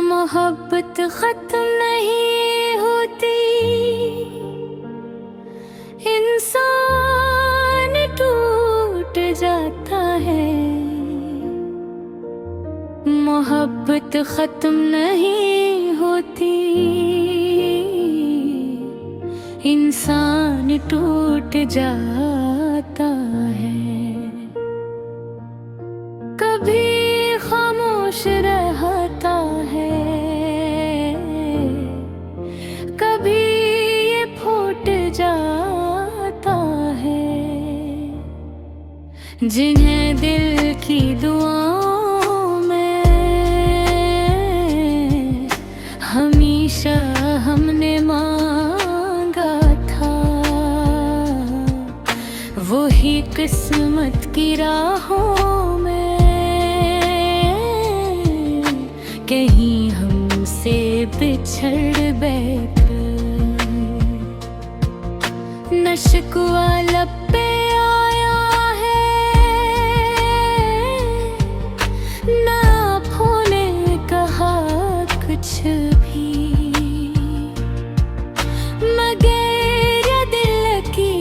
मोहब्बत खत्म नहीं होती, इंसान टूट जाता है। मोहब्बत खत्म नहीं होती, इंसान टूट जाता है। कभी खामोश रहता है, कभी ये फूट जाता है। जिन्हें दिल की दुआओं में हमेशा हमने मांगा था, वही किस्मत की राहों में कहीं हमसे बिछड़ बैठे। न शिकवा लब पे आया है, न आँखों ने कहा कुछ भी, मगर ये दिल की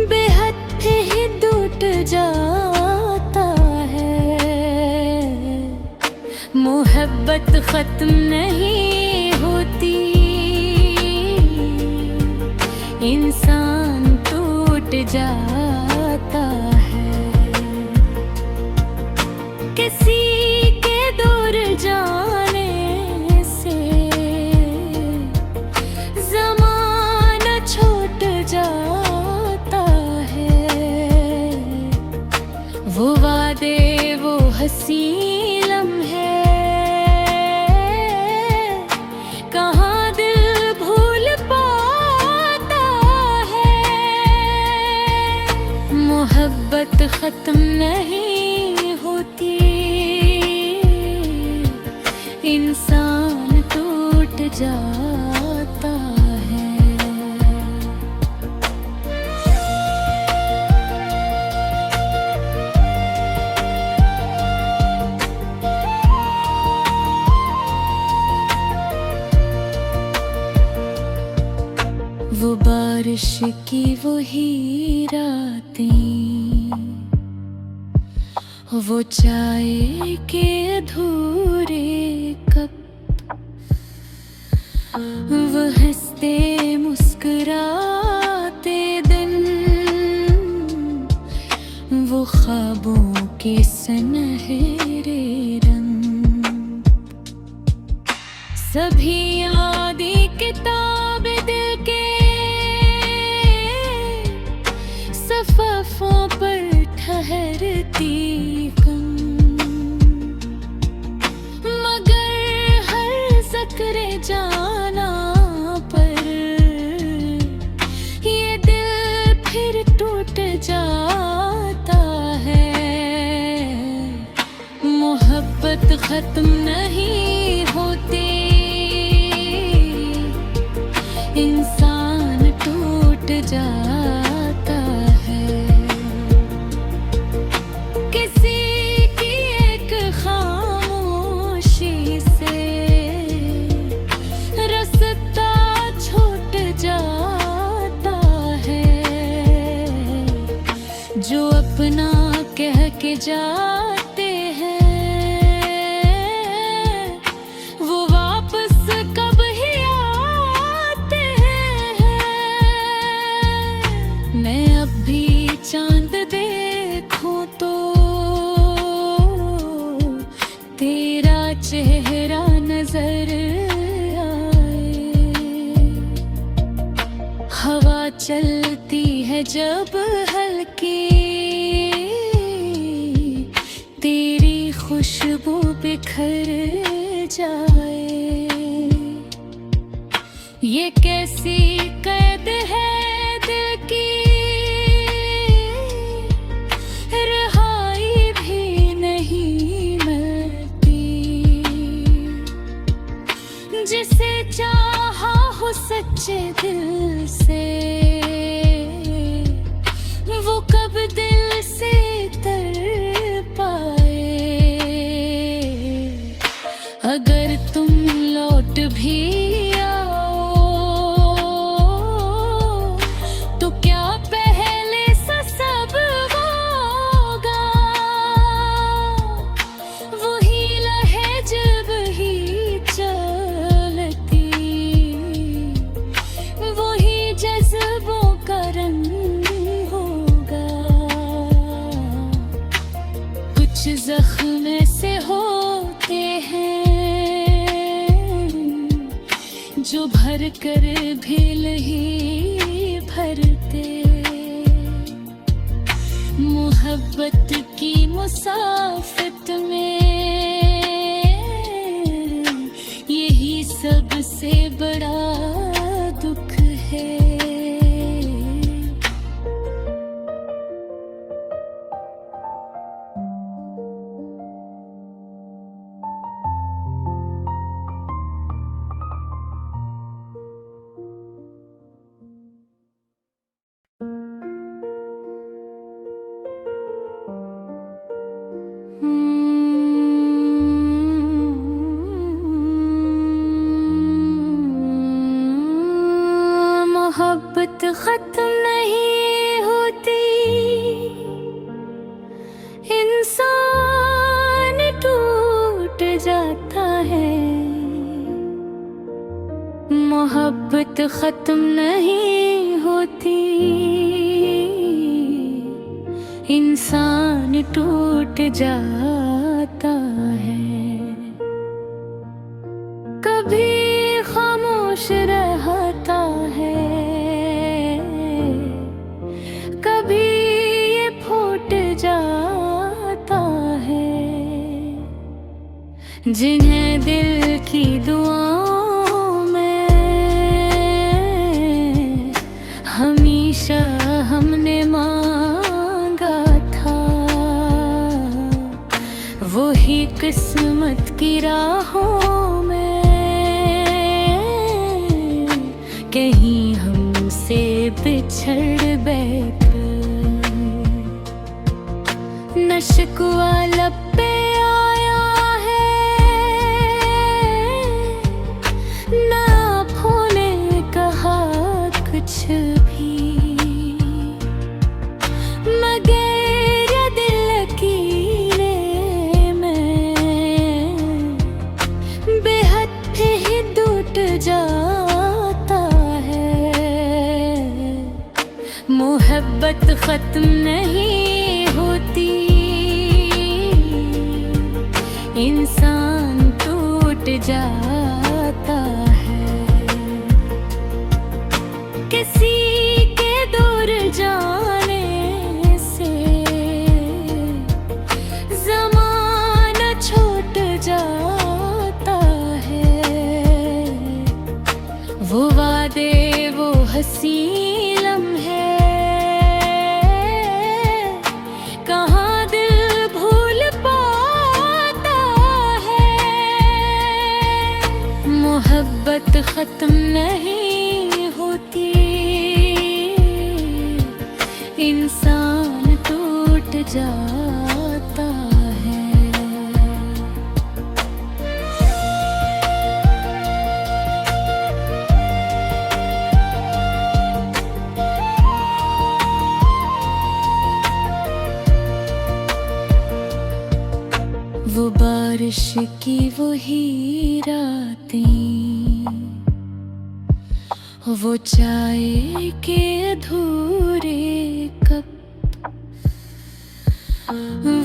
बेहद ही टूट जाता है। मोहब्बत खत्म नहीं होती, इंसान टूट जाता है। किसी के दूर जाने से ज़माना छूट जाता है। वो वादे, वो हंसी लम्हे कहाँ दिल भूल पाता है। मोहब्बत खत्म नहीं होती, इंसान टूट जाता है। वो बारिश की वही रातें, वो चाय के अधूरे कप, वो हंसते मुस्कुराते दिन, वो ख्वाबों के सुनहरे रंग। सभी यादें किताब दिल के सफ़ों पर ठहरती कम, मगर हर ज़िक्र जाना पर ये दिल फिर टूट जाता है। मोहब्बत खत्म नहीं होती, इंसान टूट जाता है। किसी की एक खामोशी से रास्ता छूट जाता है। जो अपना कह के जाते हैं, वो वापस कब ही आते हैं। मैं अब भी चांद देखूं तो तेरा चेहरा नजर आए। हवा चलती है जब हल्की, तेरी खुशबू बिखर जाए। ये कैसी कैद है दिल की, रहाई भी नहीं मिलती। जिसे चाहा सच्चे दिल से, वो कब दिल से तर पाए। अगर तुम लौट भी आओ तो क्या पहले सा सब होगा, वही लहे जब ही चलती, वही जज्बों का रंग होगा। कुछ जख्म ऐसे होते हैं जो भर कर भी नहीं भरते। मोहब्बत की मुसाफिर में यही सबसे बड़ा दुख है। मोहब्बत खत्म नहीं होती, इंसान टूट जाता है। मोहब्बत खत्म नहीं होती, इंसान टूट जाता है। कभी खामोश रहता है, कभी ये फूट जाता है। जिन्हें दिल की दुआओं में हमेशा हमने मांगा था, वही किस्मत की राहों में कहीं हमसे बिछड़ बैठे। न शिकवा लब पे आया है, न आँखों ने कहा कुछ भी, मगर ये दिल कीने में बेहद ही टूट जाता है। मोहब्बत खत्म नहीं होती, इंसान टूट जाता है। किसी के दूर जाने से ज़माना छूट जाता है। वो वादे, वो हंसी लम्हे, कहाँ दिल भूल पाता है। मोहब्बत खत्म नहीं होती, इंसान टूट जाता है। वो बारिश की वही रातें, वो चाय के अधूरे कप,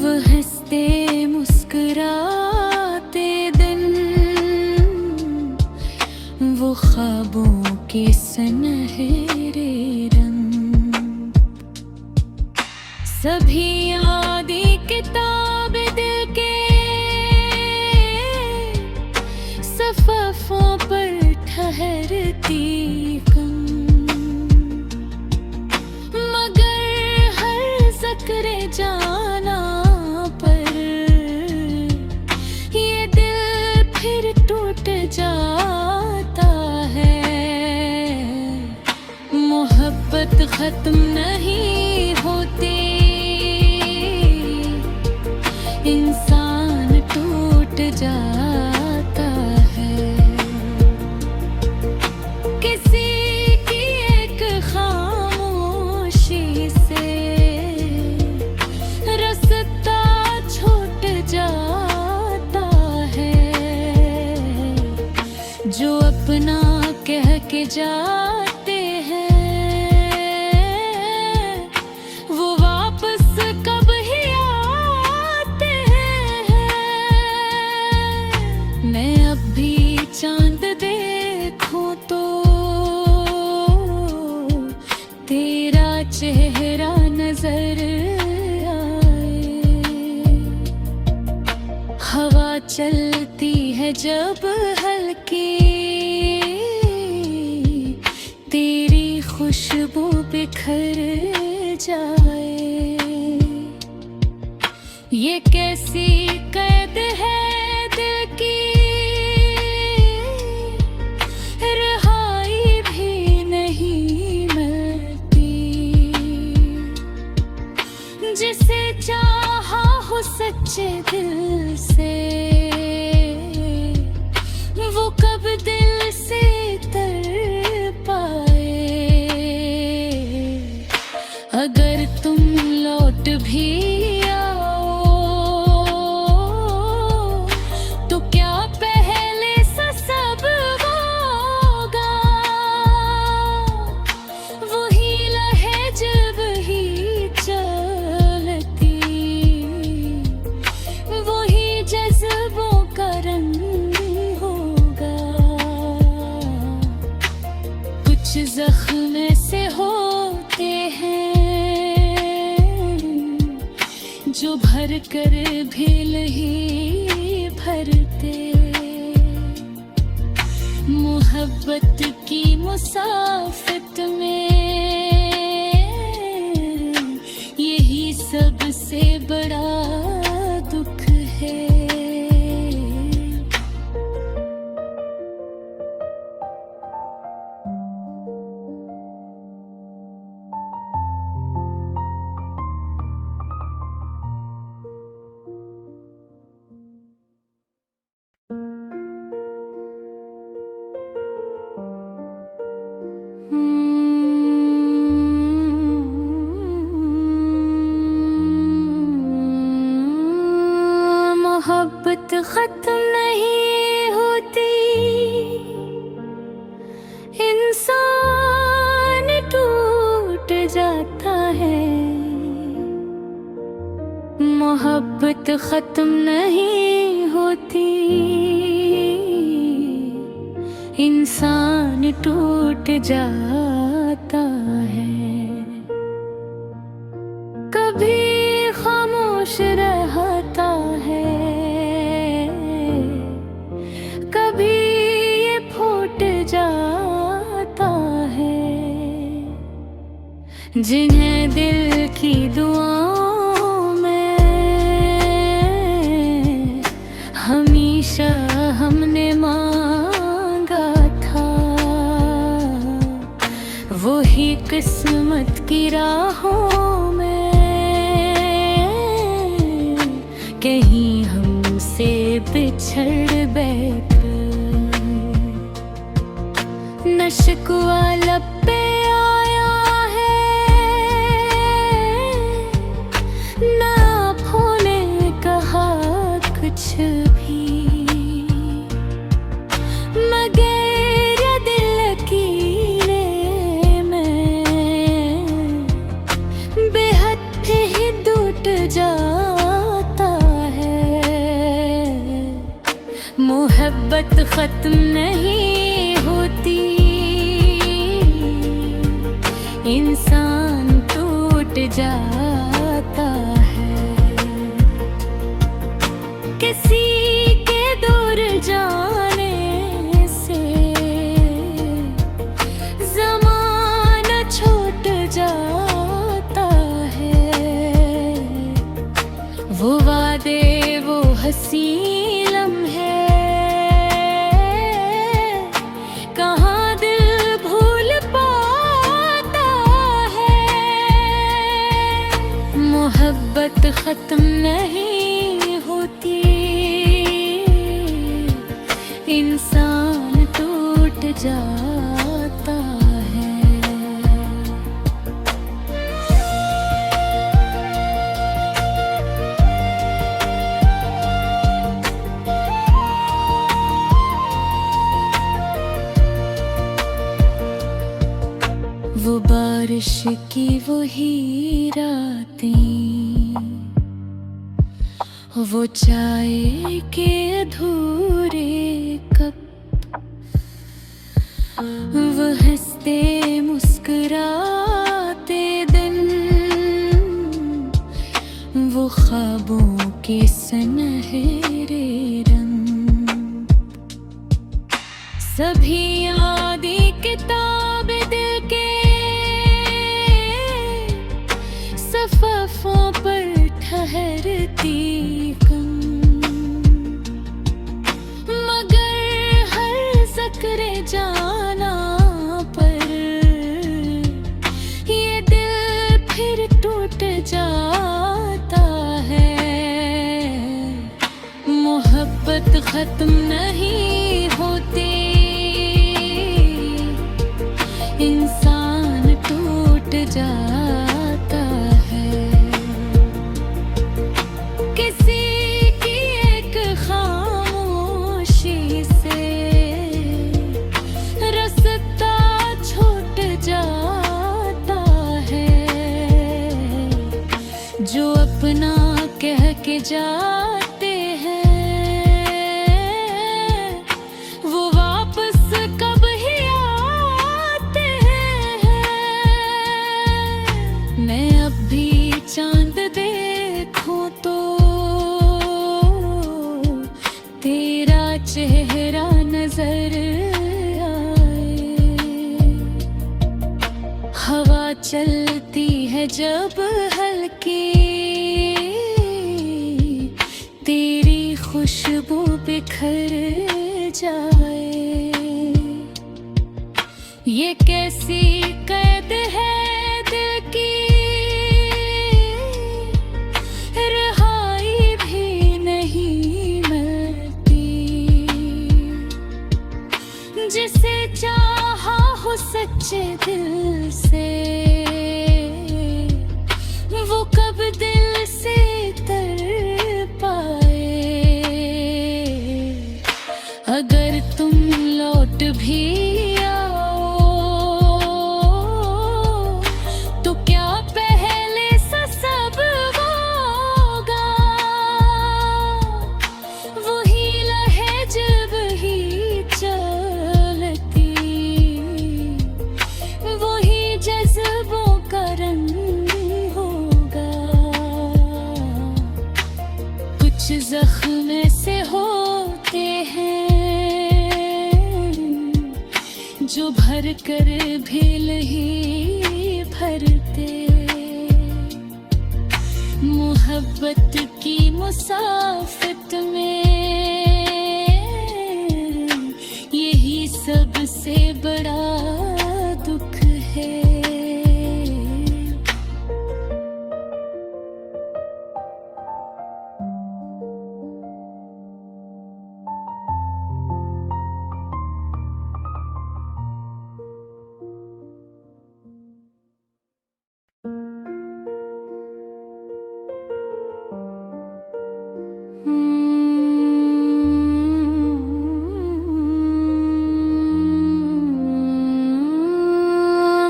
वो हंसते मुस्कुराते दिन, वो ख्वाबों के सुनहरे रंग। सभी यादें किताब दिल के सफ़ों पर ठहरती कम, मगर हर ज़िक्र जाना पर ये दिल फिर टूट जाता है। खत्म नहीं होती, इंसान टूट जाता है। किसी की एक खामोशी से रास्ता छूट जाता है। जो अपना कह के जाते हैं वो वापस कब ही आते हैं। मैं अब भी चांद देखूं तो तेरा चेहरा नजर आए। हवा चलती है जब हल्की, तेरी खुशबू बिखर जाए। ये कैसी कैद है दिल की, रहाई भी नहीं मिलती। जिसे चाहा हो सच्चे दिल से वो कब दिल से तर पाए। अगर तुम लौट भी आओ तो क्या पहले सा सब होगा। वही लहे जब ही चलती, वही जज्बों का रंग होगा। कुछ जख्म से होते हैं जो भर कर भी नहीं भरते। मोहब्बत की मुसाफिर में यही सबसे बड़ा दुख है। मोहब्बत खत्म नहीं होती, इंसान टूट जाता है। मोहब्बत खत्म नहीं होती, इंसान टूट जाता है। कभी खामोश रहता है, कभी ये फूट जाता है। जिन्हें दिल की दुआओं में हमेशा हमने मांगा था, वही किस्मत की राहों में कहीं हमसे बिछड़ बैठे। न शिकवा लब पे आया है, न आँखों ने कहा कुछ भी, मगर दिल की बेहद ही टूट जाता है। मोहब्बत खत्म नहीं होती, इंसान टूट जाता है। किसी के दूर जाने से ज़माना छूट जाता है। वो वादे वो हंसी लम्हे कहाँ दिल भूल पाता है। जाता है। वो बारिश की वही रातें, वो चाय के अधूरे कप, वो हंसते मुस्कुराते दिन, वो ख्वाबों के सुनहरे रंग, सभी यादें किताब दिल के सफ़ों पर ठहरती कम, मगर हर ज़िक्र जाना पर ये दिल फिर टूट जाता है। मोहब्बत खत्म नहीं होती, इंसान टूट जाता है। किसी की एक खामोशी से रास्ता छूट जाता है। जो अपना कह के जाते हैं वो वापस कब ही आते हैं। मैं अब भी चांद देखूं तो तेरा चेहरा नजर आए। हवा चलती है जब हल्की, तेरी खुशबू बिखर जाए। ये कैसी कैद है दिल की, रहाई भी नहीं मिलती। जिसे चाहा हो सच्चे दिल से, वो कब दिल से तर पाए। अगर तुम लौट भी आओ तो क्या पहले सा सब होगा। वही लहर जब ही चलती, वही जज्बों का रंग होगा। कुछ जख्म से होते हैं जो भर कर भी नहीं भरते। मोहब्बत की मुसाफिर में यही सबसे बड़ा दुख है।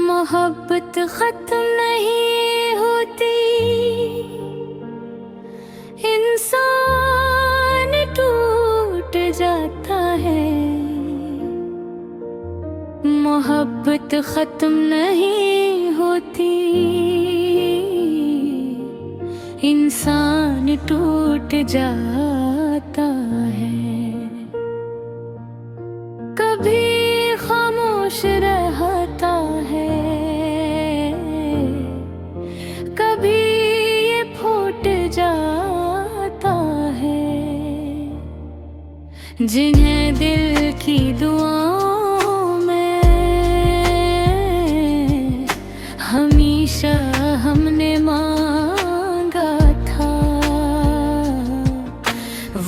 मोहब्बत खत्म नहीं होती, इंसान टूट जाता है। मोहब्बत खत्म नहीं होती, इंसान टूट जाता है। कभी खामोश रहता है, कभी ये फूट जाता है। जिन्हें दिल की दुआओं में हमेशा हमने मांगा था,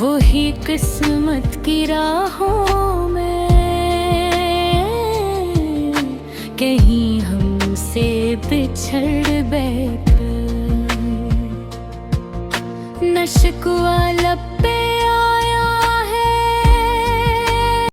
वही किस्मत की राहों में बिछड़ बैठ नशक वाला